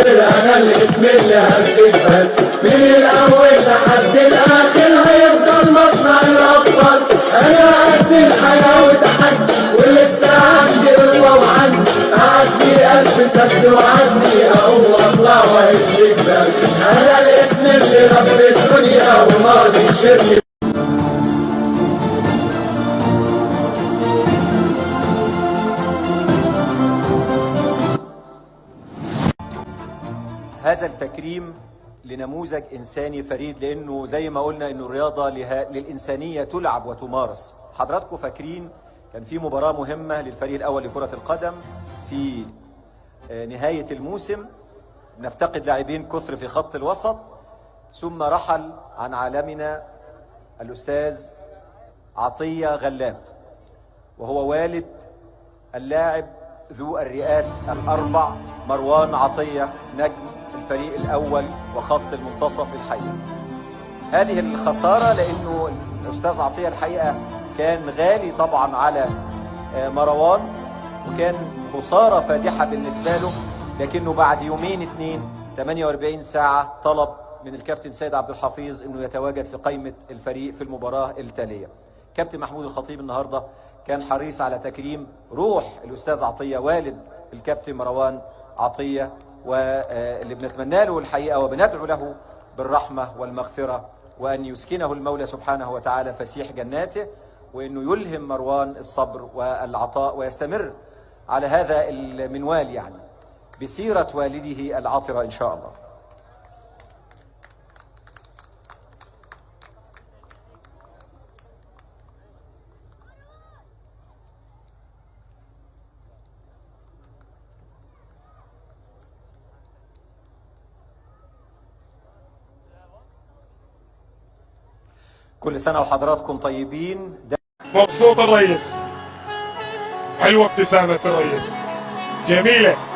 انا الاسم اللي هستقبل من الاول لحد الاخر هيفضل مصنع الابطال. انا قد الحياه وتحدي ولسه عندي قوه وعندي اعدي الف سد وعندي اقوم واطلع واستقبل. انا الاسم اللي رب الدنيا وماضي شركه. هذا التكريم لنموذج إنساني فريد، لأنه زي ما قلنا أنه الرياضة للإنسانية تلعب وتمارس. حضراتكم فاكرين كان في مباراة مهمة للفريق الأول لكرة القدم في نهاية الموسم، نفتقد لاعبين كثر في خط الوسط، ثم رحل عن عالمنا الأستاذ عطية غلاب، وهو والد اللاعب ذو الرئات الأربع مروان عطية نجم الفريق الأول وخط المنتصف الحقيقة. هذه الخسارة لأنه الأستاذ عطية الحقيقة كان غالي طبعا على مروان، وكان خسارة فادحة بالنسبة له، لكنه بعد يومين 48 ساعة طلب من الكابتن سيد عبد الحفيظ أنه يتواجد في قائمة الفريق في المباراة التالية. كابتن محمود الخطيب النهاردة كان حريص على تكريم روح الأستاذ عطية والد الكابتن مروان عطية، واللي بنتمنى له الحقيقة وبندعو له بالرحمة والمغفرة، وأن يسكنه المولى سبحانه وتعالى فسيح جناته، وأنه يلهم مروان الصبر والعطاء ويستمر على هذا المنوال يعني بسيرة والده العاطرة إن شاء الله. كل سنة وحضراتكم طيبين. مبسوط الرئيس، حلوة ابتسامة الرئيس، جميلة.